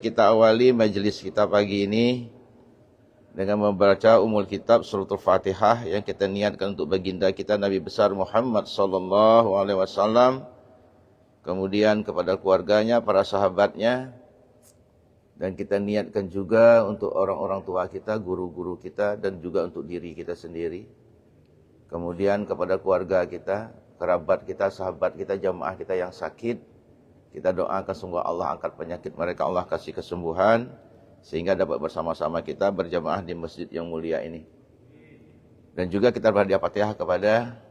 Kita awali majelis kita pagi ini dengan membaca Ummul Kitab Suratul Fatihah yang kita niatkan untuk baginda kita Nabi besar Muhammad sallallahu alaihi wasallam, kemudian kepada keluarganya, para sahabatnya, dan kita niatkan juga untuk orang-orang tua kita, guru-guru kita, dan juga untuk diri kita sendiri. Kemudian kepada keluarga kita, kerabat kita, sahabat kita, jamaah kita yang sakit, kita doakan semoga Allah angkat penyakit mereka, Allah kasih kesembuhan, sehingga dapat bersama-sama kita berjamaah di masjid yang mulia ini. Dan juga kita berhadiah Fatihah kepada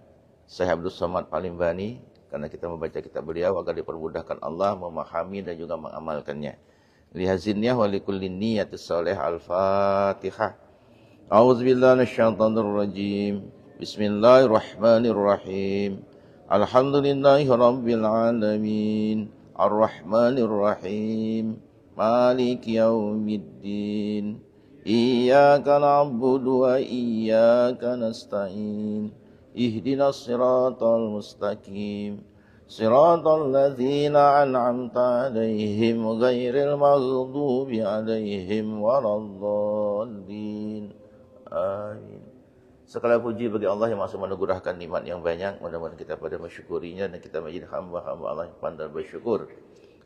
Syekh Abdul Somad Palimbani, karena kita membaca kitab beliau agar dipermudahkan Allah memahami dan juga mengamalkannya. Lihazinnya wa likulli niyatis sholih al-Fatihah. A'udzubillahi minasyaitonirrajim. Bismillahirrahmanirrahim. Alhamdulillahirabbil alamin. Ar-Rahmanir-Rahim, Maliki Yaumiddin, Iyyaka na'budu wa iyyaka nasta'in, Ihdinas siratal mustaqim, Siratal ladzina an'amta 'alaihim ghairil maghdubi 'alaihim waladdallin. Amin. Segala puji bagi Allah yang masih menganugerahkan nikmat yang banyak. Mudah-mudahan kita pada mensyukurinya dan kita menjadi hamba-hamba Allah yang pandai bersyukur.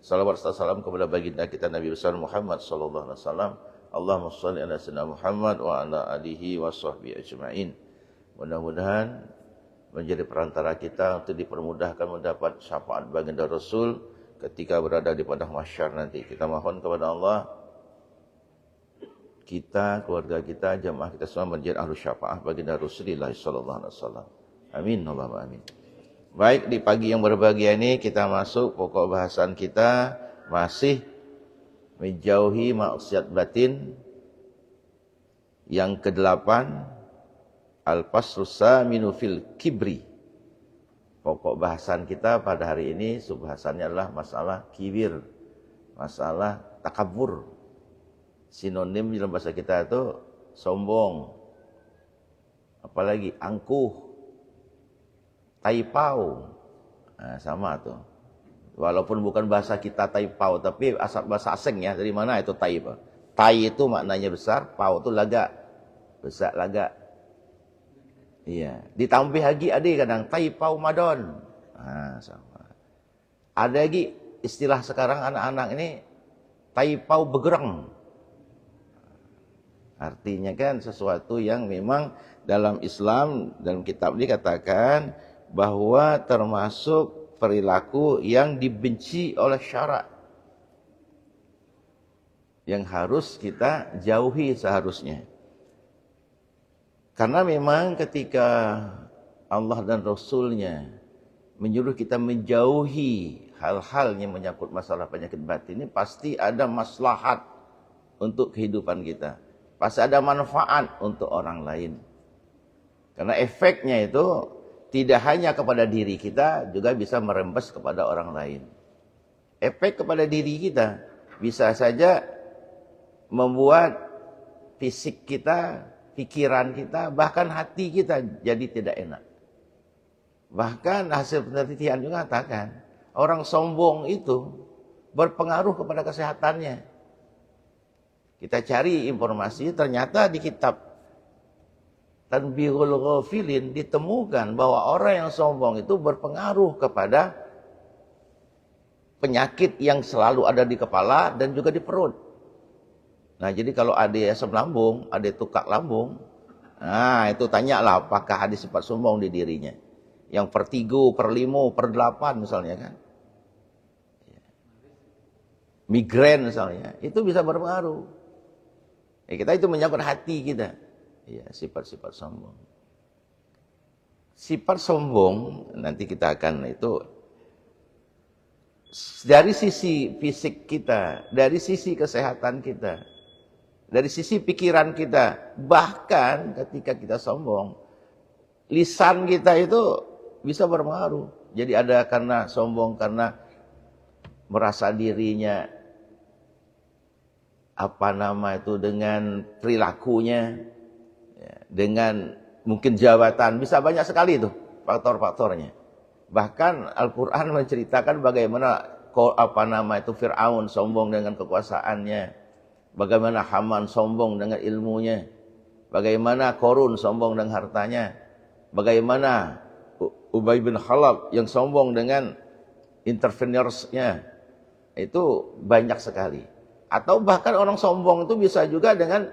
Salawat serta salam kepada baginda kita Nabi besar Muhammad sallallahu alaihi wasallam. Allahumma shalli ala sayyidina Muhammad wa ala alihi wa sahbihi ajma'in. Mudah-mudahan menjadi perantara kita untuk dipermudahkan mendapat syafaat baginda Rasul ketika berada di padang mahsyar nanti. Kita mohon kepada Allah, kita, keluarga kita, jamaah kita semua menjadi ahlu syafaah baginda Rasulullah sallallahu alaihi wasallam. Amin, Allahumma amin. Baik, di pagi yang berbahagia ini kita masuk pokok bahasan kita masih menjauhi maksiat batin yang ke-8, al-faslu saminu fil kibri. Pokok bahasan kita pada hari ini subhasannya adalah masalah kibir, masalah takabur. Sinonim dalam bahasa kita itu sombong, apalagi angkuh, taipau. Nah, sama tuh. Walaupun bukan bahasa kita taipau, tapi asal bahasa asing ya. Dari mana itu taipau? Tai itu maknanya besar, pau itu laga, besar laga. Iya. Ditambah lagi ada kadang taipau madon. Nah, sama. Ada lagi istilah sekarang anak-anak ini taipau begereng. Artinya kan sesuatu yang memang dalam Islam, dalam kitab dikatakan bahwa termasuk perilaku yang dibenci oleh syarak, yang harus kita jauhi seharusnya. Karena memang ketika Allah dan Rasulnya menyuruh kita menjauhi hal-hal yang menyangkut masalah penyakit batin ini, pasti ada maslahat untuk kehidupan kita. Pasti ada manfaat untuk orang lain. Karena efeknya itu tidak hanya kepada diri kita, juga bisa merembes kepada orang lain. Efek kepada diri kita bisa saja membuat fisik kita, pikiran kita, bahkan hati kita jadi tidak enak. Bahkan hasil penelitian juga mengatakan, orang sombong itu berpengaruh kepada kesehatannya. Kita cari informasi, ternyata di kitab Tanbihul Ghafilin ditemukan bahwa orang yang sombong itu berpengaruh kepada penyakit yang selalu ada di kepala dan juga di perut. Nah, jadi kalau ada asam lambung, ada tukak lambung, nah itu tanyalah apakah ada sifat sombong di dirinya. Yang per 3, per 5, per 8 misalnya kan. Migrain misalnya, itu bisa berpengaruh. Kita itu menyangkut hati kita. Ya, sifat-sifat sombong. Sifat sombong nanti kita akan itu dari sisi fisik kita, dari sisi kesehatan kita, dari sisi pikiran kita, bahkan ketika kita sombong, lisan kita itu bisa berpengaruh. Jadi ada karena sombong, karena merasa dirinya dengan perilakunya, dengan mungkin jabatan, bisa banyak sekali itu faktor-faktornya. Bahkan Al-Quran menceritakan bagaimana Fir'aun sombong dengan kekuasaannya, bagaimana Haman sombong dengan ilmunya, bagaimana Korun sombong dengan hartanya, bagaimana Ubay bin Khalaf yang sombong dengan intervenersnya. Itu banyak sekali. Atau bahkan orang sombong itu bisa juga dengan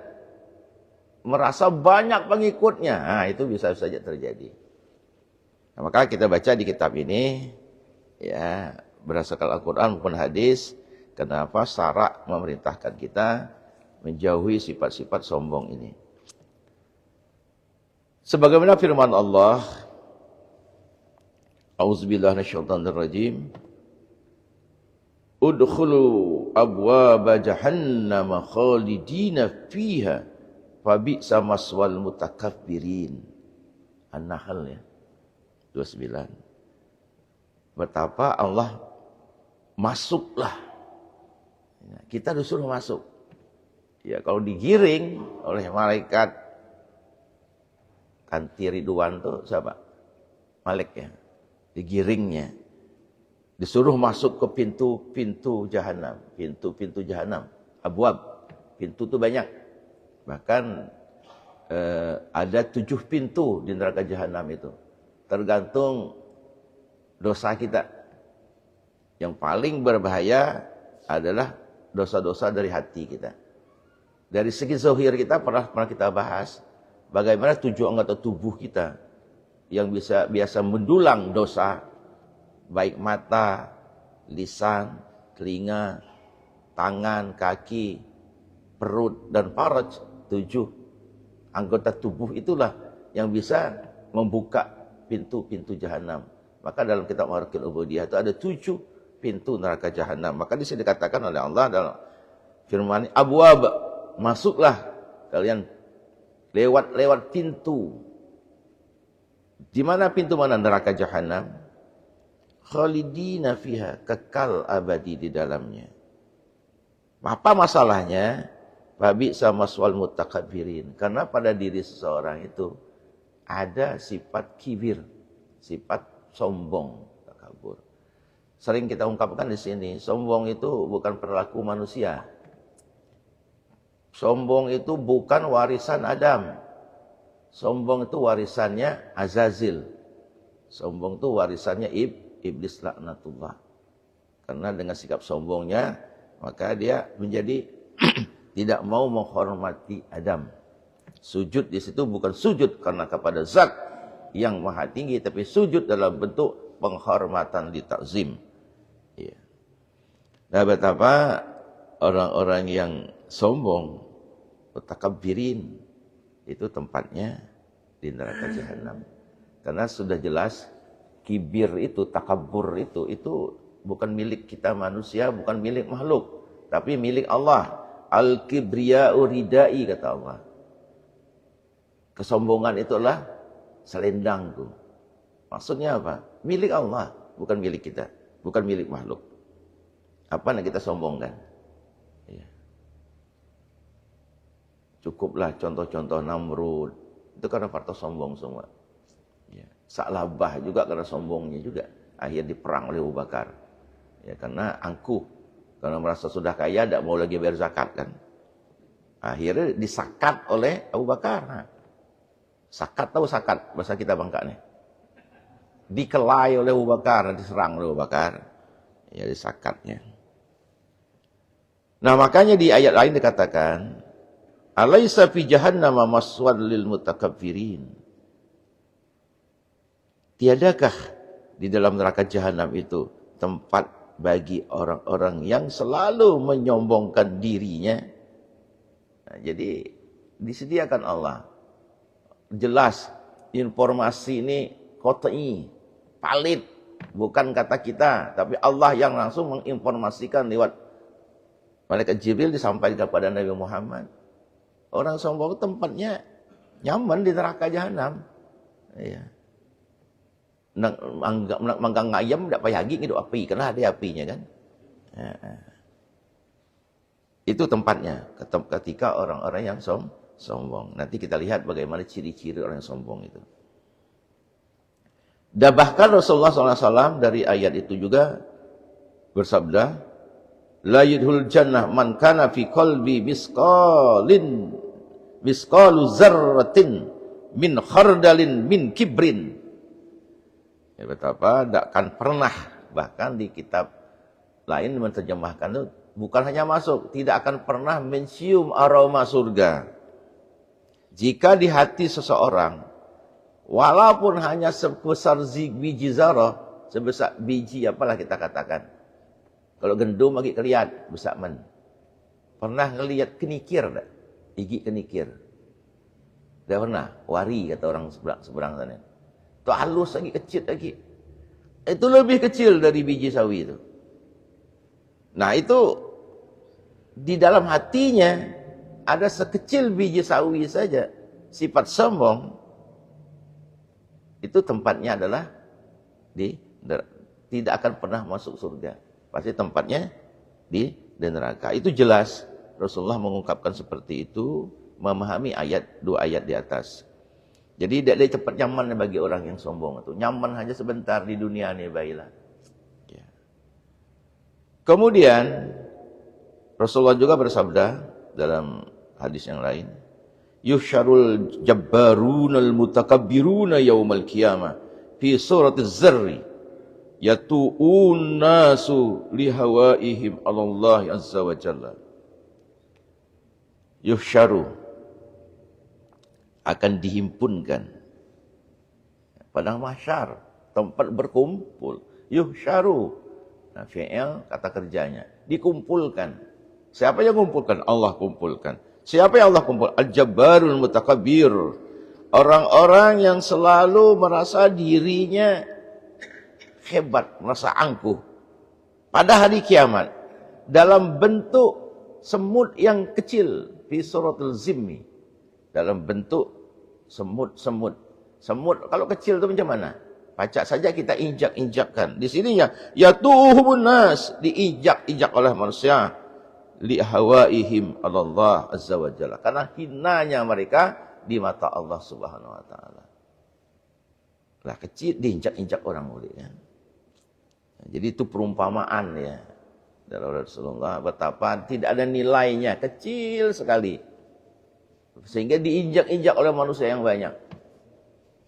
merasa banyak pengikutnya. Nah, itu bisa saja terjadi. Nah, maka kita baca di kitab ini, ya, berdasarkan Al-Quran maupun hadis, kenapa syara memerintahkan kita menjauhi sifat-sifat sombong ini. Sebagaimana firman Allah, A'udzubillahi minasyaitonirrajim, Udkhulu abwaaba jahannam khalidina fiha fabi'sa maswal mutakabbirin. An-Nahl ya 29. Betapa Allah masuklah. Kita disuruh masuk. Ya, kalau digiring oleh malaikat Kanti Ridwan tuh siapa? Malik ya. Digiringnya. Disuruh masuk ke pintu-pintu jahanam. Pintu-pintu jahanam. Abwab. Pintu itu banyak. Bahkan ada 7 pintu di neraka jahanam itu. Tergantung dosa kita. Yang paling berbahaya adalah dosa-dosa dari hati kita. Dari segi zahir kita pernah kita bahas. Bagaimana 7 anggota tubuh kita yang biasa mendulang dosa, baik mata, lisan, telinga, tangan, kaki, perut, dan faraj. 7 anggota tubuh itulah yang bisa membuka pintu-pintu jahanam. Maka dalam kitab Maraqil Ubudiyah itu ada 7 pintu neraka jahanam. Maka di sini dikatakan oleh Allah dalam firman, abwab, masuklah kalian lewat pintu. Di mana pintu mana? Neraka jahanam. Khalidina fiha, kekal abadi di dalamnya. Apa masalahnya? Babi sama maswal mutakabbirin. Karena pada diri seseorang itu ada sifat kibir, sifat sombong, takabur. Sering kita ungkapkan di sini, sombong itu bukan perilaku manusia. Sombong itu bukan warisan Adam. Sombong itu warisannya Azazil. Sombong itu warisannya Iblis laknatullah. Karena dengan sikap sombongnya, maka dia menjadi tidak mau menghormati Adam. Sujud di situ bukan sujud karena kepada zat yang maha tinggi, tapi sujud dalam bentuk penghormatan di takzim. Ya. Nah, betapa orang-orang yang sombong, mutakabbirin, itu tempatnya di neraka jahanam. Karena sudah jelas kibir itu, takabur itu bukan milik kita manusia, bukan milik makhluk, tapi milik Allah. Al-kibriya'u ridai, kata Allah. Kesombongan itulah selendangku. Maksudnya apa? Milik Allah, bukan milik kita, bukan milik makhluk. Apa yang kita sombongkan? Ya. Cukuplah contoh-contoh Namrud. Itu karena faktor sombong semua. Ya. Sa'labah juga karena sombongnya juga. Akhirnya diperang oleh Abu Bakar. Ya, karena angkuh. Karena merasa sudah kaya, tidak mau lagi bayar zakat kan. Akhirnya disakat oleh Abu Bakar. Nah, sakat, tahu sakat? Bahasa kita Bangka nih. Dikelai oleh Abu Bakar, diserang oleh Abu Bakar. Ya, disakatnya. Nah, makanya di ayat lain dikatakan, Alaysa fi jahannama maswad lil mutakabbirin. Tiadakah di dalam neraka jahanam itu tempat bagi orang-orang yang selalu menyombongkan dirinya? Nah, jadi disediakan Allah. Jelas informasi ini qat'i, valid, bukan kata kita, tapi Allah yang langsung menginformasikan lewat malaikat Jibril disampaikan kepada Nabi Muhammad. Orang sombong tempatnya nyaman di neraka jahanam. Iya. Manggang ayam tidak payah lagi hidup api, karena ada apinya kan. Ya. Itu tempatnya ketika orang-orang yang sombong. Nanti kita lihat bagaimana ciri-ciri orang yang sombong itu. Dan bahkan Rasulullah SAW dari ayat itu juga bersabda, la yadkhulul jannah man kana fi qalbi misqalu zarratin min khardalin min kibrin. Ya, betapa tidak akan pernah, bahkan di kitab lain menerjemahkan itu bukan hanya masuk, tidak akan pernah mencium aroma surga. Jika di hati seseorang, walaupun hanya sebesar biji zarah, sebesar biji apalah kita katakan. Kalau gendum lagi kelihat, besar men. Pernah ngelihat kenikir tak? Gigi kenikir. Tidak pernah. Wari kata orang seberang sana. Itu halus lagi, kecil lagi. Itu lebih kecil dari biji sawi itu. Nah itu di dalam hatinya ada sekecil biji sawi saja. Sifat sombong. Itu tempatnya adalah tidak akan pernah masuk surga. Pasti tempatnya di neraka. Itu jelas Rasulullah mengungkapkan seperti itu, memahami dua ayat di atas. Jadi tidak ada tempat nyaman bagi orang yang sombong itu. Nyaman hanya sebentar di dunia ini, baiklah. Ya. Kemudian Rasulullah juga bersabda dalam hadis yang lain, yusyarul jabbarunal mutakabbiruna yaumal qiyamah fi suratiz zarri yatu'un nasu lihawaihim Allah azza wa jalla. Yuhsyaru, akan dihimpunkan pada mahsyar, tempat berkumpul. Yuhsyaru, nah, fi'il kata kerjanya, dikumpulkan. Siapa yang kumpulkan? Allah kumpulkan. Siapa yang Allah kumpul? Al-Jabbarul Mutakabbir, orang-orang yang selalu merasa dirinya hebat, merasa angkuh. Pada hari kiamat, dalam bentuk semut yang kecil, fi suratul zimmi, dalam bentuk semut. Semut kalau kecil itu macam mana? Pacak saja kita injak-injakkan. Di sininya yatuhumun nas, diinjak-injak oleh manusia, li hawaihim Allah azza wa jalla, karena hinanya mereka di mata Allah Subhanahu wa taala. Lah kecil diinjak-injak orang mulia ya. Jadi itu perumpamaan ya dari Rasulullah, betapa tidak ada nilainya, kecil sekali. Sehingga diinjak-injak oleh manusia yang banyak.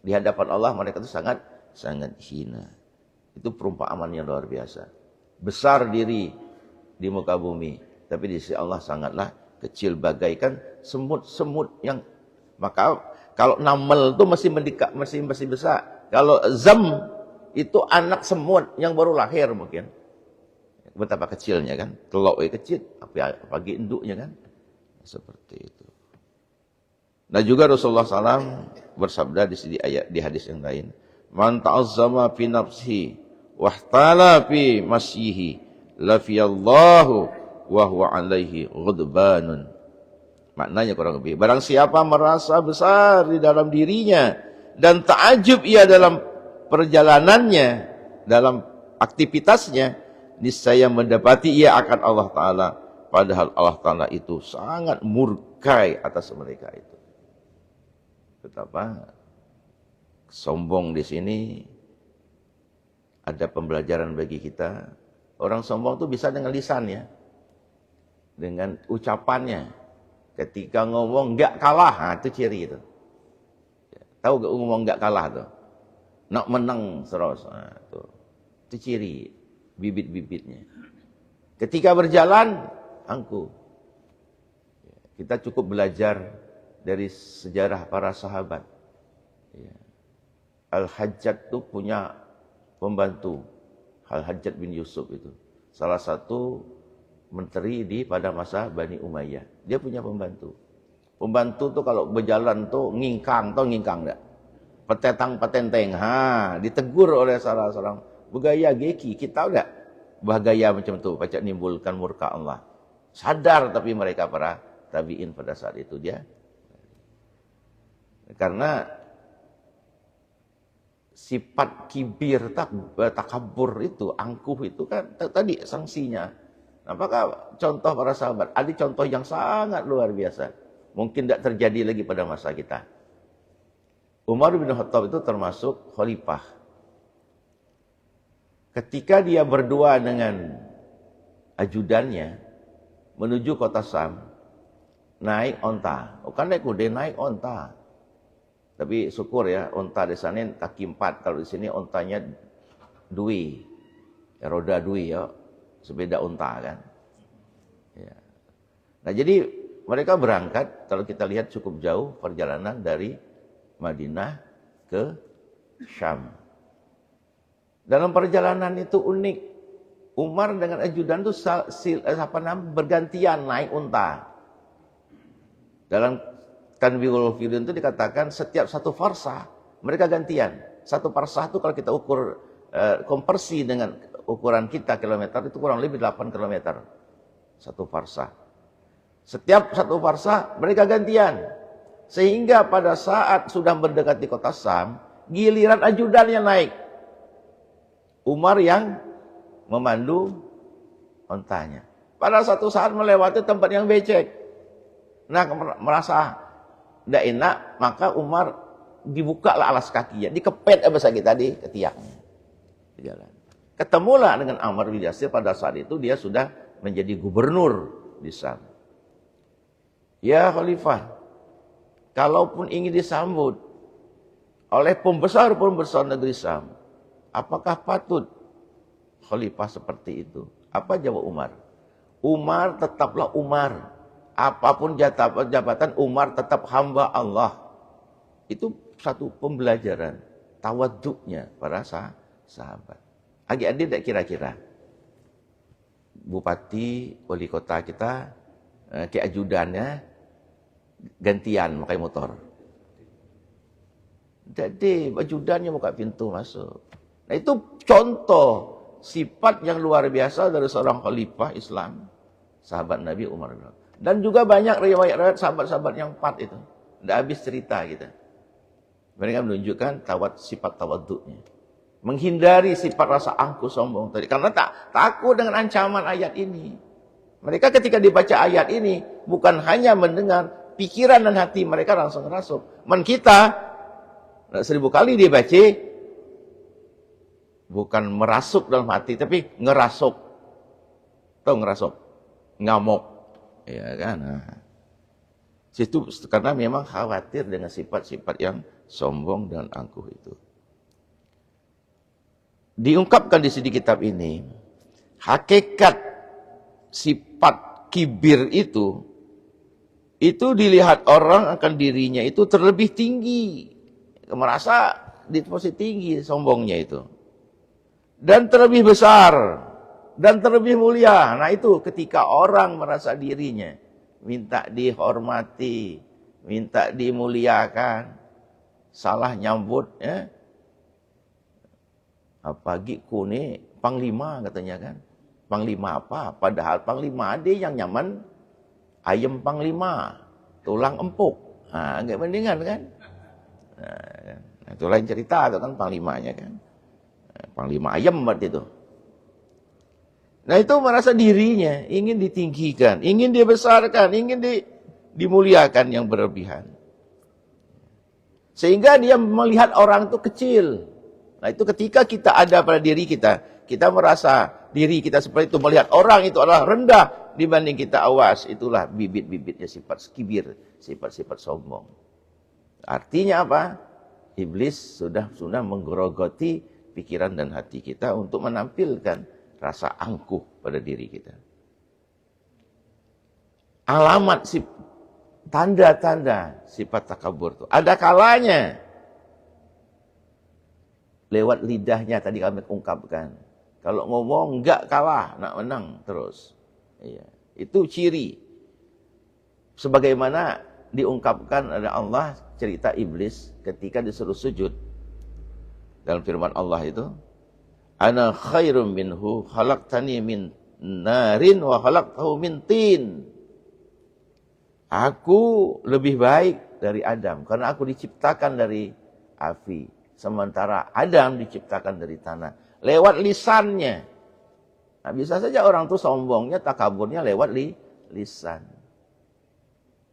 Di hadapan Allah mereka itu sangat hina. Itu perumpamaan yang luar biasa. Besar diri di muka bumi, tapi di sisi Allah sangatlah kecil, bagaikan semut-semut yang, maka kalau namel itu masih mendekat, masih besar. Kalau zam itu anak semut yang baru lahir mungkin. Betapa kecilnya kan, telok kecil, apalagi induknya kan. Seperti itu. Nah juga Rasulullah SAW bersabda di sini ayat di hadis yang lain, man ta'azzama fi nafsihi wahtala fi masyihi lafiyallahu wa huwa alaihi ghudbanun. Maknanya kurang lebih, barang siapa merasa besar di dalam dirinya dan ta'ajub ia dalam perjalanannya, dalam aktivitasnya, niscaya mendapati ia akan Allah Ta'ala, padahal Allah Ta'ala itu sangat murkai atas mereka itu. Betapa sombong di sini ada pembelajaran bagi kita. Orang sombong itu bisa dengan lisannya, dengan ucapannya. Ketika ngomong enggak kalah, itu ciri itu. Tahu enggak ngomong enggak kalah tuh? Nak menang terus, itu ciri bibit-bibitnya. Ketika berjalan angkuh. Kita cukup belajar dari sejarah para sahabat. Al-Hajjaj itu punya pembantu, Al-Hajjaj bin Yusuf itu salah satu menteri pada masa Bani Umayyah. Dia punya pembantu. Pembantu tuh kalau berjalan tuh ngingkang enggak? Petetang-petenteng. Ditegur oleh salah seorang, bergaya geki, kita enggak bergaya macam itu, pacak nimbulkan murka Allah. Sadar tapi mereka para tabi'in pada saat itu dia. Karena sifat kibir, takabur itu, angkuh itu kan tadi sanksinya. Apakah contoh para sahabat? Ada contoh yang sangat luar biasa. Mungkin tidak terjadi lagi pada masa kita. Umar bin Khattab itu termasuk khalifah. Ketika dia berdua dengan ajudannya menuju kota Sam, naik onta. Bukan naik kuda, naik onta. Tapi syukur ya, onta di sana kaki 4. Kalau di sini ontanya dui. Ya, roda dui ya. Sepeda onta kan. Ya. Nah jadi mereka berangkat, kalau kita lihat cukup jauh perjalanan dari Madinah ke Syam. Dalam perjalanan itu unik. Umar dengan ajudan itu bergantian naik unta. Dalam Tanbihul Firdaus itu dikatakan setiap satu farsah mereka gantian. Satu farsah itu kalau kita ukur konversi dengan ukuran kita kilometer itu kurang lebih 8 kilometer. Satu farsah. Setiap satu farsah mereka gantian. Sehingga pada saat sudah mendekati kota Sam, giliran ajudannya naik. Umar yang memandu ontanya. Pada satu saat melewati tempat yang becek. Nah, merasa tidak enak, maka Umar dibukalah alas kakinya, dikepet bahasa kita di ketiaknya. Di jalan. Ketemulah dengan Ammar bin Yasir pada saat itu dia sudah menjadi gubernur di Sam. Ya Khalifah, kalaupun ingin disambut oleh pembesar-pembesar negeri Sam, apakah patut Khalifah seperti itu? Apa jawab Umar? Umar tetaplah Umar. Apapun jabatan Umar tetap hamba Allah. Itu satu pembelajaran tawaduknya para sahabat. Adik-adik tidak kira-kira bupati, wali kota kita, keajudannya gantian pakai motor. Jadi ajudannya buka pintu masuk. Nah itu contoh sifat yang luar biasa dari seorang khalifah Islam, sahabat Nabi Umar. Dan juga banyak riwayat-riwayat sahabat-sahabat yang empat itu. Tidak habis cerita kita. Mereka menunjukkan sifat tawaduknya. Menghindari sifat rasa angkuh sombong tadi. Karena takut dengan ancaman ayat ini. Mereka ketika dibaca ayat ini, bukan hanya mendengar, pikiran dan hati mereka langsung ngerasuk. Kita, 1000 kali dibaca, bukan merasuk dalam hati, tapi ngerasuk. Tahu ngerasuk? Ngamuk. Ya kan? Nah. Situ karena memang khawatir dengan sifat-sifat yang sombong dan angkuh itu. Diungkapkan di sini kitab ini, hakikat sifat kibir itu dilihat orang akan dirinya itu terlebih tinggi. Merasa di posisi tinggi sombongnya itu. Dan terlebih besar. Dan terlebih mulia. Nah itu ketika orang merasa dirinya minta dihormati, minta dimuliakan, salah nyambut ya. Apalagi kune panglima katanya kan. Panglima apa? Padahal panglima ada yang nyaman ayam panglima, tulang empuk. Nah, enggak mendingan kan? Nah, itu lain cerita itu kan panglimanya kan. Panglima ayam berarti itu. Nah itu merasa dirinya ingin ditinggikan, ingin dibesarkan, ingin dimuliakan yang berlebihan. Sehingga dia melihat orang itu kecil. Nah itu ketika kita ada pada diri kita merasa diri kita seperti itu, melihat orang itu adalah rendah dibanding kita, awas. Itulah bibit-bibitnya sifat kibir, sifat-sifat sombong. Artinya apa? Iblis sudah menggerogoti pikiran dan hati kita untuk menampilkan rasa angkuh pada diri kita. Alamat tanda-tanda sifat takabur itu ada kalanya lewat lidahnya tadi kami ungkapkan. Kalau ngomong enggak kalah, nak menang terus. Iya, itu ciri. Sebagaimana diungkapkan oleh Allah cerita iblis ketika disuruh sujud. Dalam firman Allah itu, ana khairum minhu khalaqtani min narin wa khalaqtahu min tin. Aku lebih baik dari Adam karena aku diciptakan dari api, sementara Adam diciptakan dari tanah. Lewat lisannya. Nah, bisa saja orang itu sombongnya, takaburnya lewat lisan.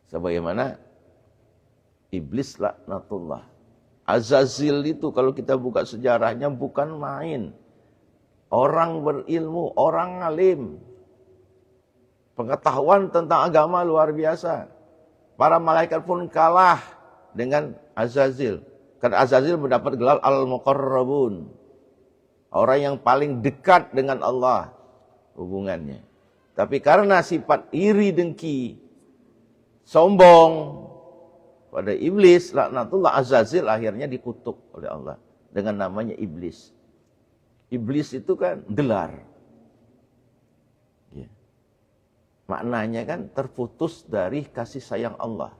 Sebagaimana iblis laknatullah. Azazil itu kalau kita buka sejarahnya bukan main. Orang berilmu, orang alim. Pengetahuan tentang agama luar biasa. Para malaikat pun kalah dengan Azazil. Karena Azazil mendapat gelar Al-Muqarrabun. Orang yang paling dekat dengan Allah hubungannya. Tapi karena sifat iri dengki, sombong pada iblis, laknatullah, Azazil akhirnya dikutuk oleh Allah dengan namanya iblis. Iblis itu kan gelar. Maknanya kan terputus dari kasih sayang Allah.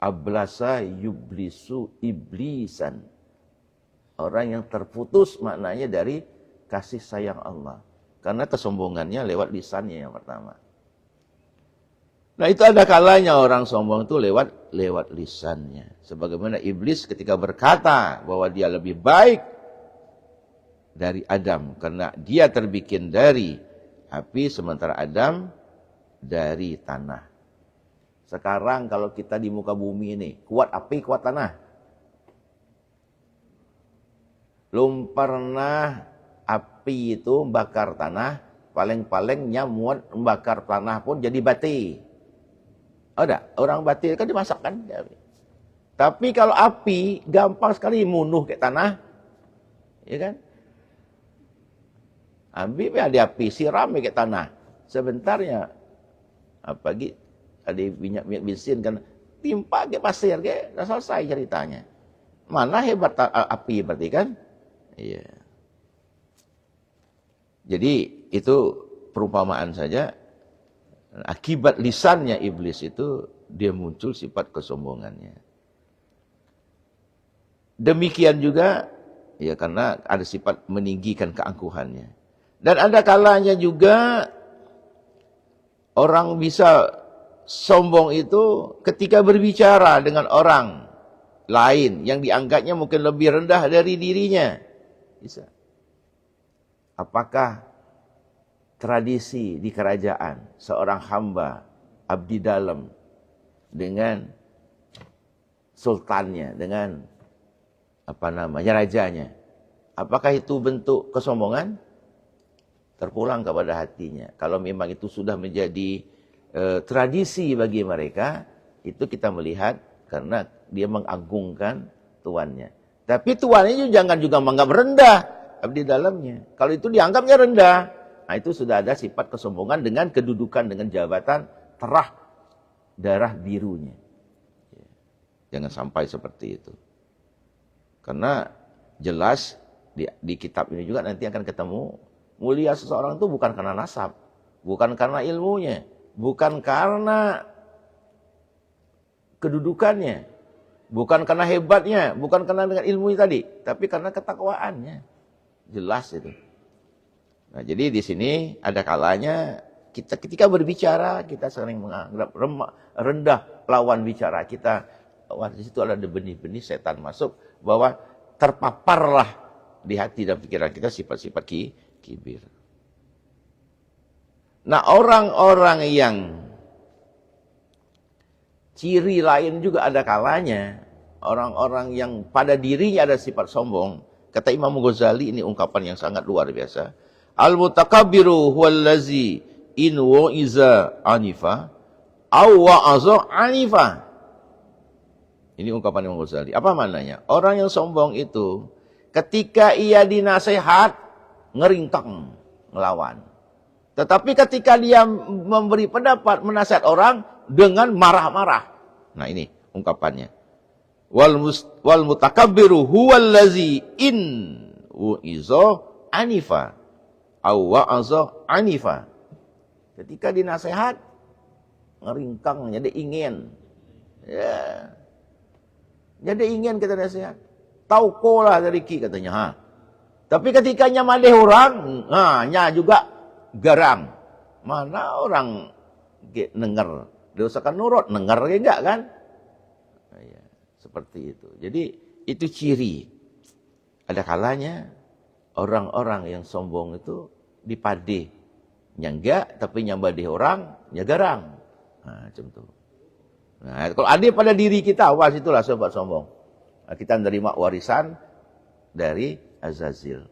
Ablasa yublisu iblisan. Orang yang terputus maknanya dari kasih sayang Allah. Karena kesombongannya lewat lisannya yang pertama. Nah itu ada kalanya orang sombong itu lewat lisannya. Sebagaimana iblis ketika berkata bahwa dia lebih baik dari Adam. Karena dia terbikin dari api sementara Adam dari tanah. Sekarang kalau kita di muka bumi ini, kuat api, kuat tanah. Belum pernah api itu membakar tanah, paling-paling nyamuk membakar tanah pun jadi bati. Ada, orang bati kan dimasak kan. Tapi kalau api, gampang sekali munuh ke tanah. Ya kan? Ambil ada api, siram ke tanah. Sebentarnya apalagi ada minyak bensin kan timpa ke pasir ke dah selesai ceritanya. Mana hebat api berarti kan? Iya. Jadi itu perumpamaan saja. Akibat lisannya iblis itu dia muncul sifat kesombongannya. Demikian juga ya karena ada sifat meninggikan keangkuhannya. Dan ada kalanya juga orang bisa sombong itu ketika berbicara dengan orang lain yang dianggapnya mungkin lebih rendah dari dirinya. Bisa. Apakah tradisi di kerajaan seorang hamba abdi dalam dengan sultannya, dengan rajanya, apakah itu bentuk kesombongan? Terpulang kepada hatinya. Kalau memang itu sudah menjadi tradisi bagi mereka, itu kita melihat karena dia mengagungkan tuannya. Tapi tuannya jangan juga menganggap rendah abdi dalamnya. Kalau itu dianggapnya rendah, nah itu sudah ada sifat kesombongan dengan kedudukan, dengan jabatan terah darah birunya. Jangan sampai seperti itu. Karena jelas di kitab ini juga nanti akan ketemu mulia seseorang itu bukan karena nasab, bukan karena ilmunya, bukan karena kedudukannya, bukan karena hebatnya, bukan karena dengan ilmunya tadi, tapi karena ketakwaannya. Jelas itu. Nah, jadi di sini ada kalanya kita ketika berbicara kita sering menganggap rendah lawan bicara kita. Wah, di situ ada benih-benih setan masuk bahwa terpaparlah di hati dan pikiran kita sifat-sifat kibir. Nah, orang-orang yang ciri lain juga ada kalanya. Orang-orang yang pada dirinya ada sifat sombong. Kata Imam Ghazali, ini ungkapan yang sangat luar biasa. Al-mutakabbiru huwallazi in wa'iza anifa aw wa'aza anifa. Ini ungkapan Imam Ghazali. Apa maknanya? Orang yang sombong itu ketika ia dinasihat ngeringkang, ngelawan. Tetapi ketika dia memberi pendapat, menasihat orang dengan marah-marah. Nah ini ungkapannya. Wal mutakabbiru huwallazi in wa'iza anifa aw wa'aza anifa. Ketika dinasihat ngeringkang, jadi ingin. Ya. Jadi ingin kita nasihat. Taukolah dari ki katanya. Ha. Tapi ketika nyamadeh orang, nya juga garang. Mana orang denger. Dia usahakan nurut, denger enggak kan? Nah, ya, seperti itu. Jadi itu ciri. Ada kalanya orang-orang yang sombong itu dipade. Nyangga tapi nyambadeh orang, garang. Nah, macam itu. Nah, kalau ada pada diri kita, awas itulah sobat sombong. Nah, kita menerima warisan dari Azazil.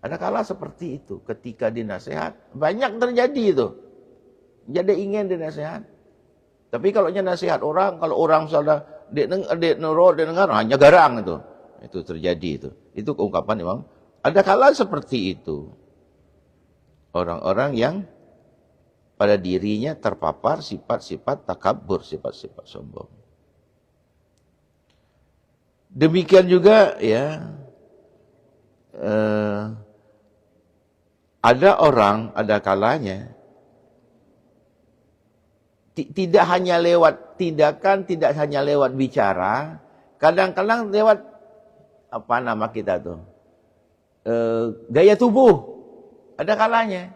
Ada kala seperti itu, ketika dinasihat, banyak terjadi itu. Jadi ingin dia nasihat. Tapi kalau nasihat orang, kalau orang misalnya dia dengar hanya garang itu. Itu terjadi itu. Itu ungkapan Imam. Ada kala seperti itu. Orang-orang yang pada dirinya terpapar sifat-sifat takabur, sifat-sifat sombong. Demikian juga ya, ada orang, ada kalanya tidak hanya lewat tindakan, tidak hanya lewat bicara, kadang-kadang lewat apa nama kita tuh, gaya tubuh, ada kalanya.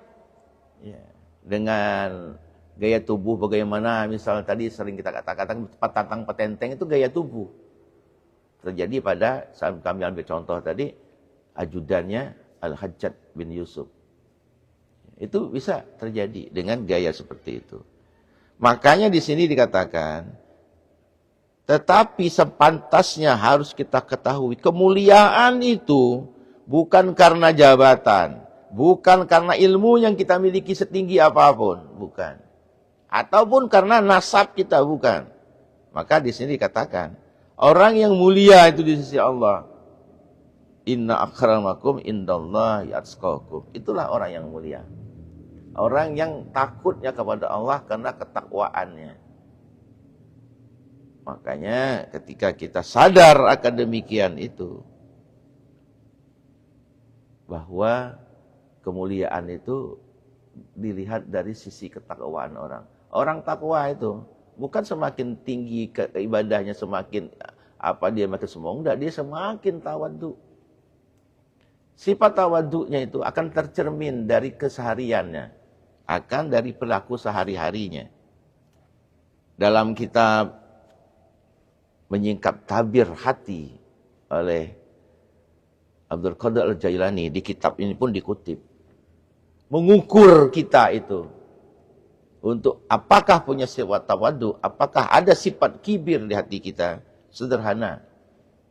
Ya. Dengan gaya tubuh bagaimana, misalnya tadi sering kita katakan patantang petenteng itu gaya tubuh. Terjadi pada saat kami ambil contoh tadi, ajudannya Al-Hajjaj bin Yusuf. Itu bisa terjadi dengan gaya seperti itu. Makanya di sini dikatakan, tetapi sepantasnya harus kita ketahui, kemuliaan itu bukan karena jabatan, bukan karena ilmu yang kita miliki setinggi apapun, bukan. Ataupun karena nasab kita, bukan. Maka di sini dikatakan, orang yang mulia itu di sisi Allah, inna akramakum indallahi atqakum. Itulah orang yang mulia. Orang yang takutnya kepada Allah karena ketakwaannya. Makanya ketika kita sadar akan demikian itu, bahwa kemuliaan itu dilihat dari sisi ketakwaan orang. Orang takwa itu bukan semakin tinggi ibadahnya, semakin apa dia makin sombong, enggak, dia semakin tawadhu. Sifat tawadhunya itu akan tercermin dari kesehariannya, akan dari perilaku sehari-harinya. Dalam kitab Menyingkap Tabir Hati oleh Abdul Qadir Al-Jailani, di kitab ini pun dikutip, mengukur kita itu untuk apakah punya sifat tawadhu, apakah ada sifat kibir di hati kita. Sederhana,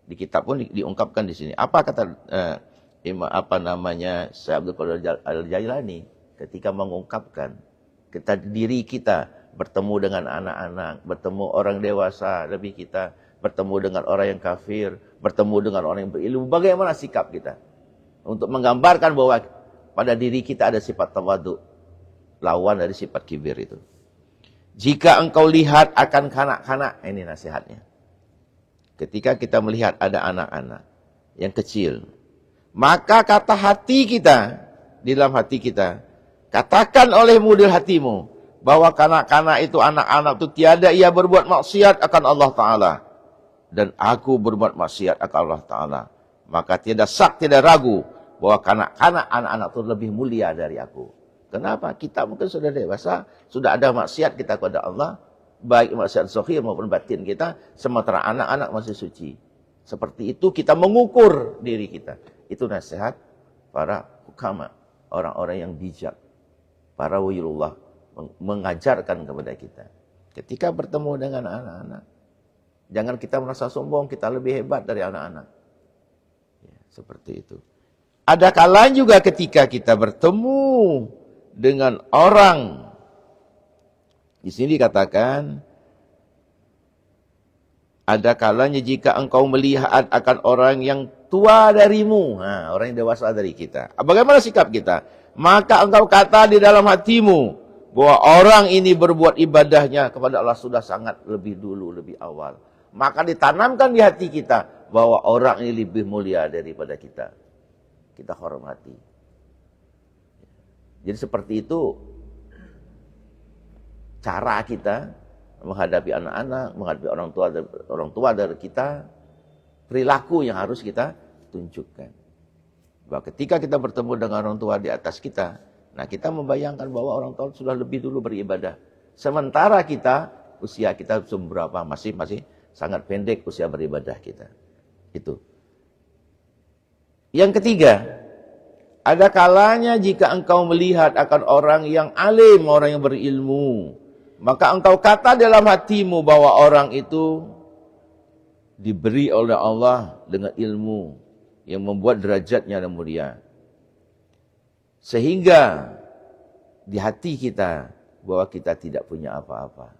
di kitab pun diungkapkan di sini. Apa kata Syekh Abdul Qadir Al-Jailani ketika mengungkapkan diri kita bertemu dengan anak-anak, bertemu orang dewasa lebih kita, bertemu dengan orang yang kafir, bertemu dengan orang yang berilmu, bagaimana sikap kita untuk menggambarkan bahwa pada diri kita ada sifat tawadhu, lawan dari sifat kibir itu. Jika engkau lihat akan kanak-kanak, ini nasihatnya. Ketika kita melihat ada anak-anak yang kecil, maka kata hati kita, di dalam hati kita, katakan olehmu di hatimu, bahwa kanak-kanak itu, anak-anak itu tiada ia berbuat maksiat akan Allah Ta'ala. Dan aku berbuat maksiat akan Allah Ta'ala. Maka tidak sak, tidak ragu, bahwa kanak-kanak, anak-anak itu lebih mulia dari aku. Kenapa? Kita mungkin sudah dewasa, sudah ada maksiat kita kepada Allah, baik maksiat zahir maupun batin kita, sementara anak-anak masih suci. Seperti itu kita mengukur diri kita. Itu nasihat para hukama, orang-orang yang bijak, para waliullah, mengajarkan kepada kita. Ketika bertemu dengan anak-anak, jangan kita merasa sombong, kita lebih hebat dari anak-anak. Ya, seperti itu. Ada kalanya juga ketika kita bertemu dengan orang, di sini dikatakan, ada kalanya jika engkau melihat akan orang yang tua darimu, orang yang dewasa dari kita, bagaimana sikap kita? Maka engkau kata di dalam hatimu, bahwa orang ini berbuat ibadahnya kepada Allah sudah sangat lebih dulu, lebih awal. Maka ditanamkan di hati kita, bahwa orang ini lebih mulia daripada kita. Kita hormati. Jadi seperti itu cara kita menghadapi anak-anak, menghadapi orang tua dari kita, perilaku yang harus kita tunjukkan. Bahwa ketika kita bertemu dengan orang tua di atas kita, nah kita membayangkan bahwa orang tua sudah lebih dulu beribadah. Sementara kita, usia kita berapa? Masih sangat pendek usia beribadah kita. Itu. Yang ketiga, ada kalanya jika engkau melihat akan orang yang alim, orang yang berilmu, maka engkau kata dalam hatimu bahwa orang itu diberi oleh Allah dengan ilmu yang membuat derajatnya mulia. Sehingga di hati kita bahwa kita tidak punya apa-apa.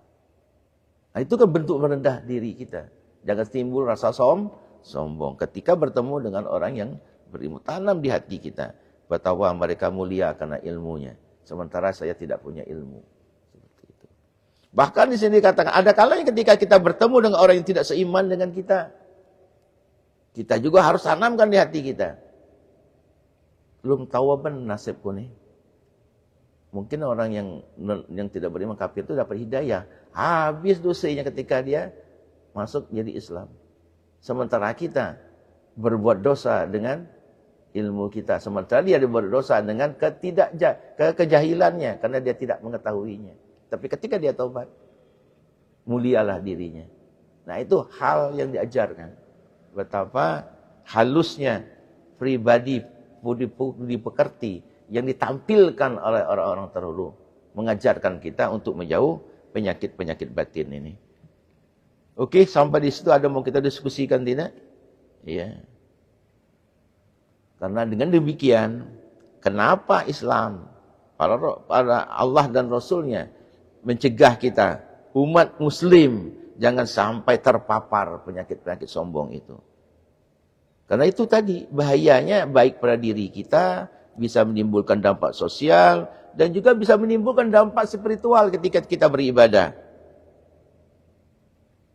Nah, itu kan bentuk merendah diri kita. Jangan timbul rasa sombong ketika bertemu dengan orang yang berilmu. Tanam di hati kita betapa mereka mulia karena ilmunya, sementara saya tidak punya ilmu. Seperti itu. Bahkan di sini dikatakan ada kalanya ketika kita bertemu dengan orang yang tidak seiman dengan kita, kita juga harus tanamkan di hati kita. Belum tahu apa nasibku nih. Mungkin orang yang tidak beriman kafir itu dapat hidayah. Habis dosanya ketika dia masuk jadi Islam. Sementara kita berbuat dosa dengan ilmu kita. Sementara dia berbuat dosa dengan kejahilannya. Karena dia tidak mengetahuinya. Tapi ketika dia taubat, mulialah dirinya. Nah, itu hal yang diajarkan. Betapa halusnya pribadi dipekerti yang ditampilkan oleh orang-orang terdahulu, mengajarkan kita untuk menjauh penyakit-penyakit batin ini. Oke, sampai di situ ada mau kita diskusikan tidak? Iya. Karena dengan demikian, kenapa Islam, para Allah dan Rasulnya mencegah kita, umat Muslim, jangan sampai terpapar penyakit-penyakit sombong itu. Karena itu tadi, bahayanya baik pada diri kita, bisa menimbulkan dampak sosial, dan juga bisa menimbulkan dampak spiritual ketika kita beribadah.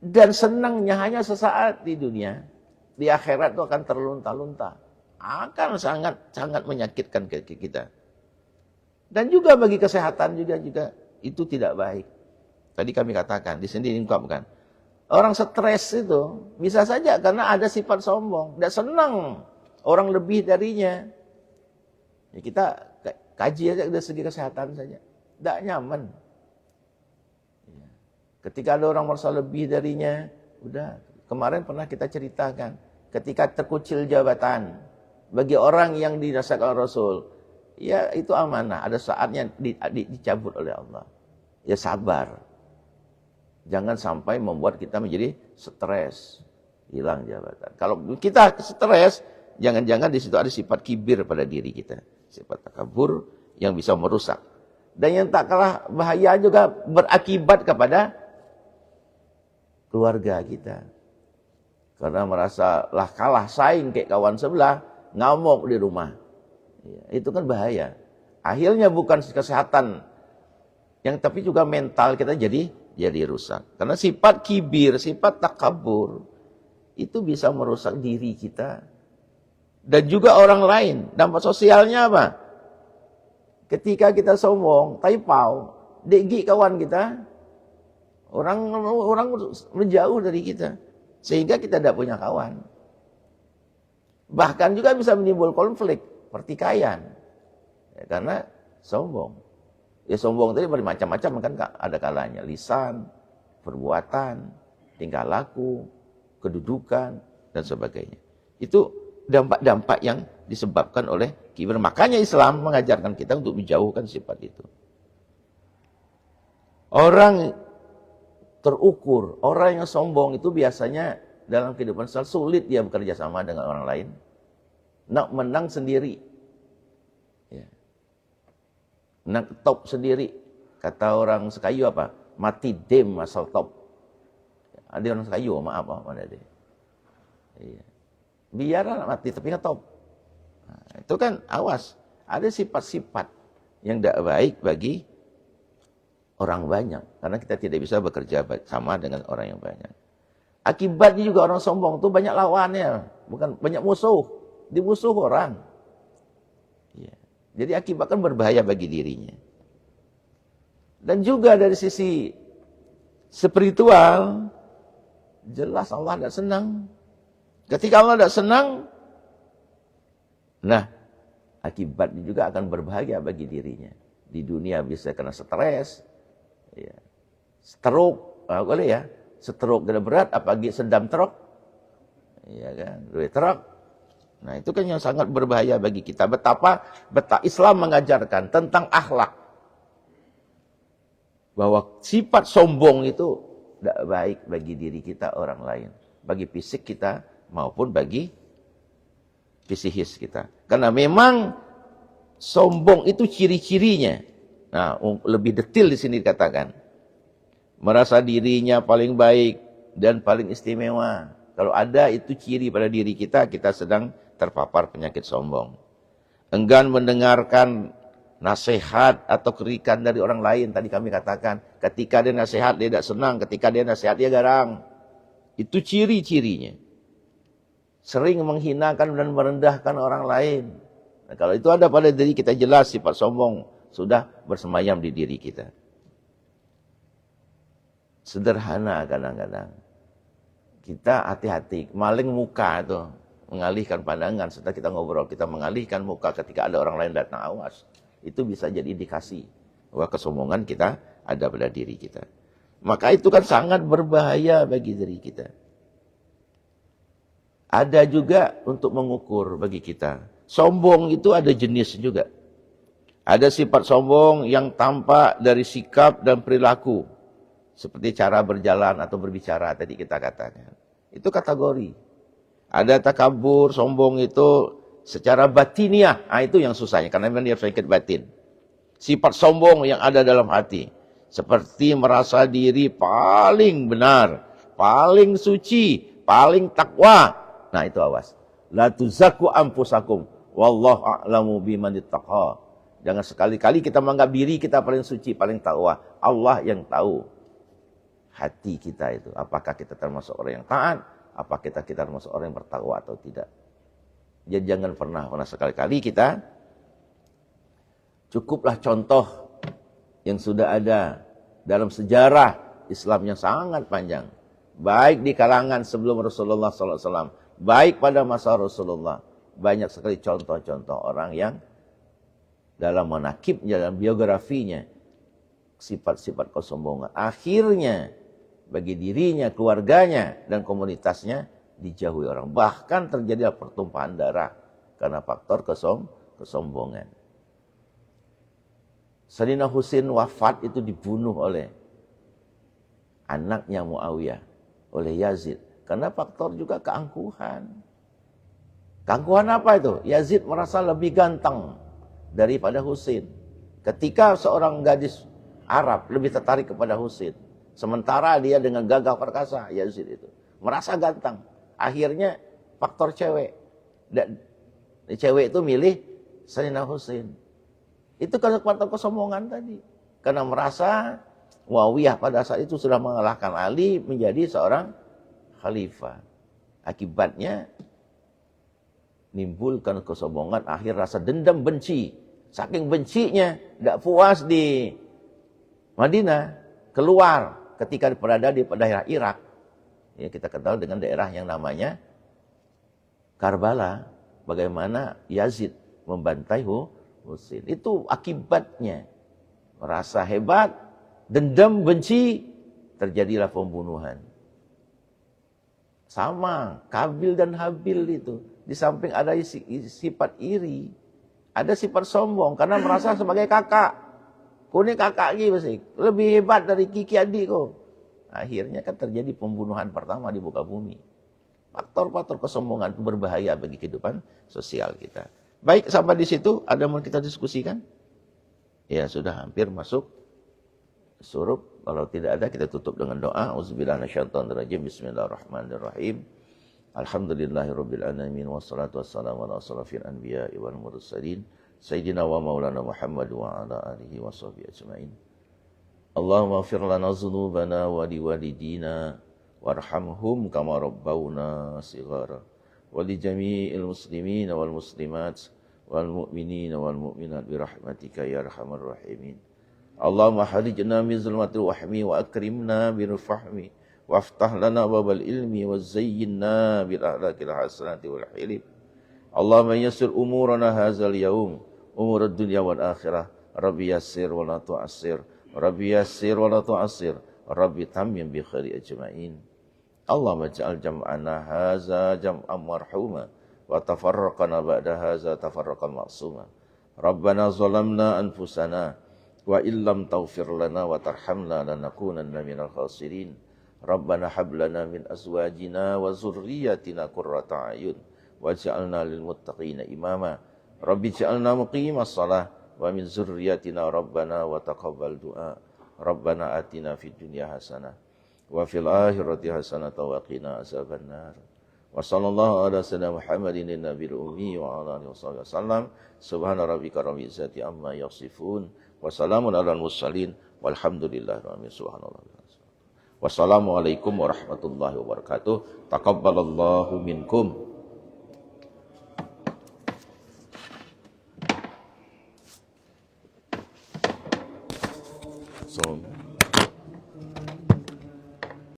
Dan senangnya hanya sesaat di dunia, di akhirat itu akan terlunta-lunta. Akan sangat menyakitkan ke kita. Dan juga bagi kesehatan juga itu tidak baik. Tadi kami katakan, di sini diungkapkan. Orang stres itu bisa saja karena ada sifat sombong. Tidak senang orang lebih darinya. Ya, kita kaji aja dari segi kesehatan saja. Tidak nyaman. Ya. Ketika ada orang merasa lebih darinya, udah. Kemarin pernah kita ceritakan. Ketika terkucil jabatan. Bagi orang yang dirasakan Rasul. Ya itu amanah. Ada saatnya dicabut oleh Allah. Ya sabar. Jangan sampai membuat kita menjadi stres. Hilang jabatan. Kalau kita stres, jangan-jangan di situ ada sifat kibir pada diri kita. Sifat takabur yang bisa merusak. Dan yang tak kalah bahaya juga berakibat kepada keluarga kita. Karena merasa kalah saing kayak kawan sebelah, ngamuk di rumah. Ya, itu kan bahaya. Akhirnya bukan kesehatan, tapi juga mental kita jadi rusak. Karena sifat kibir, sifat takabur, itu bisa merusak diri kita. Dan juga orang lain. Dampak sosialnya apa? Ketika kita sombong, taipau, degi kawan kita, orang menjauh dari kita. Sehingga kita tidak punya kawan. Bahkan juga bisa menimbul konflik, pertikaian. Ya, karena sombong. Ya sombong tadi bermacam-macam kan ada kalanya. Lisan, perbuatan, tingkah laku, kedudukan, dan sebagainya. Itu dampak-dampak yang disebabkan oleh kibir. Makanya Islam mengajarkan kita untuk menjauhkan sifat itu. Orang terukur, orang yang sombong itu biasanya dalam kehidupan sosial sulit dia bekerja sama dengan orang lain. Nak menang sendiri. Ya. Nak top sendiri. Kata orang Sekayu apa? Mati dem asal top. Ada orang Sekayu, maaf mana dia. Iya. Biarlah mati tapi ngetop. Nah, itu kan awas. Ada sifat-sifat yang tidak baik bagi orang banyak. Karena kita tidak bisa bekerja sama dengan orang yang banyak. Akibatnya juga orang sombong itu banyak lawannya. Bukan banyak musuh. Dimusuh orang. Ya. Jadi akibat kan berbahaya bagi dirinya. Dan juga dari sisi spiritual, jelas Allah tidak senang. Ketika Allah tidak senang, nah akibatnya juga akan berbahaya bagi dirinya. Di dunia bisa kena stres, ya. Stroke, boleh ya, stroke gede berat, apalagi sedang truk, ya kan, duit truk. Nah itu kan yang sangat berbahaya bagi kita. Betapa Islam mengajarkan tentang akhlak, bahwa sifat sombong itu tidak baik bagi diri kita orang lain, bagi fisik kita maupun bagi psikis kita. Karena memang sombong itu ciri-cirinya. Nah, lebih detail di sini dikatakan. Merasa dirinya paling baik dan paling istimewa. Kalau ada itu ciri pada diri kita, kita sedang terpapar penyakit sombong. Enggan mendengarkan nasihat atau kritikan dari orang lain. Tadi kami katakan, ketika dia nasihat dia tidak senang, ketika dia nasihat dia garang. Itu ciri-cirinya. Sering menghinakan dan merendahkan orang lain. Nah, kalau itu ada pada diri kita, jelas sifat sombong sudah bersemayam di diri kita. Sederhana kadang-kadang. Kita hati-hati, maling muka itu, mengalihkan pandangan setelah kita ngobrol, kita mengalihkan muka ketika ada orang lain datang, awas. Itu bisa jadi indikasi bahwa kesombongan kita ada pada diri kita. Maka itu kan sangat berbahaya bagi diri kita. Ada juga untuk mengukur bagi kita. Sombong itu ada jenis juga. Ada sifat sombong yang tampak dari sikap dan perilaku. Seperti cara berjalan atau berbicara tadi kita katakan. Itu kategori. Ada takabur, sombong itu secara batiniah. Nah, itu yang susahnya. Karena memang dia sakit batin. Sifat sombong yang ada dalam hati. Seperti merasa diri paling benar. Paling suci. Paling takwa. Nah, itu awas. La tuzakku anfusakum. Wallahu a'lamu biman ittaqa. Jangan sekali-kali kita menganggap diri kita paling suci, paling takwa. Allah yang tahu hati kita itu. Apakah kita termasuk orang yang taat, apakah kita termasuk orang yang bertakwa atau tidak. Jadi jangan pernah sekali-kali kita, cukuplah contoh yang sudah ada dalam sejarah Islam yang sangat panjang. Baik di kalangan sebelum Rasulullah SAW, baik pada masa Rasulullah. Banyak sekali contoh-contoh orang yang dalam manakibnya, dalam biografinya, sifat-sifat kesombongan. Akhirnya, bagi dirinya, keluarganya, dan komunitasnya, dijauhi orang. Bahkan terjadi pertumpahan darah karena faktor kesombongan. Sayyidina Husain wafat itu dibunuh oleh anaknya Muawiyah, oleh Yazid. Karena faktor juga keangkuhan. Keangkuhan apa itu? Yazid merasa lebih ganteng daripada Husain. Ketika seorang gadis Arab lebih tertarik kepada Husain. Sementara dia dengan gagah perkasa, Yazid itu. Merasa ganteng. Akhirnya faktor cewek. Dan cewek itu milih Sayyidina Husain. Itu karena faktor kesombongan tadi. Karena merasa Muawiyah pada saat itu sudah mengalahkan Ali menjadi seorang khalifah. Akibatnya nimbulkan kesombongan, akhir rasa dendam, benci. Saking bencinya, tidak puas di Madinah, keluar ketika berada di daerah Irak. Ya, kita kenal dengan daerah yang namanya Karbala. Bagaimana Yazid membantai Husain. Itu akibatnya. Merasa hebat, dendam, benci, terjadilah pembunuhan. Sama, Kabil dan Habil itu. Di samping ada sifat iri, ada sifat sombong karena merasa sebagai kakak. Kau ini kakak gitu, lebih hebat dari Kiki adik kau. Akhirnya kan terjadi pembunuhan pertama di muka bumi. Faktor-faktor kesombongan itu berbahaya bagi kehidupan sosial kita. Baik, sampai di situ ada yang mau kita diskusikan? Ya, sudah hampir masuk surup. Kalau tidak ada kita tutup dengan doa. Auzubillahi minasyaitonirrajim. Bismillahirrahmanirrahim. Alhamdulillahirabbil alamin wassalatu wassalamu ala asrofil anbiya'i wal mursalin sayyidina wa maulana Muhammad wa ala alihi washabbihi ajmain. Allahumma ighfir lana dzunubana wa liwalidina warhamhum kama rabbawna shighara wa li jami'il muslimina wal muslimat wal mu'minina wal mu'minat bi rahmatika ya arhamar rahimin. Allahumma harijna min zulmatil wahmi wa akrimna bi fahmi waftah lana babal ilmi wa zayyinna bil akhlaqil hasanati wal hilm. Allahumma yassir umurana hadzal yaum umurad dunya wal akhirah. Rabbi yassir wa la tu'assir. Rabbi yassir wa la tu'assir. Rabbi tammim bi khairi ajmain. Allahumma ij'al jam'ana hadza jam'an marhuma wa tafarraqana ba'da hadza tafarraqan ma'suma. Rabbana zalamna anfusana wa illam taghfir lana wa tarhamna lanakunanna minal khasirin. Rabbana hab lana min azwajina wa zurriyyatina qurrata a'yun waj'alna lil muttaqina imama. Rabbi ij'alna muqimas shalah wa min zurriyyatina rabbana wa taqabbal du'a. Rabbana atina fid dunya hasanah wa fil akhirati hasanah wa qina azabannar. Wa sallallahu ala sayyidina Muhammadin nabiyil ummi wa ala alihi wasallam. Subhana rabbika rabbil izzati amma yasifun wa salamun alal mursalin walhamdulillahi rabbil alamin. Subhanallah. Wassalamualaikum warahmatullahi wabarakatuh. Taqabbalallahu minkum. So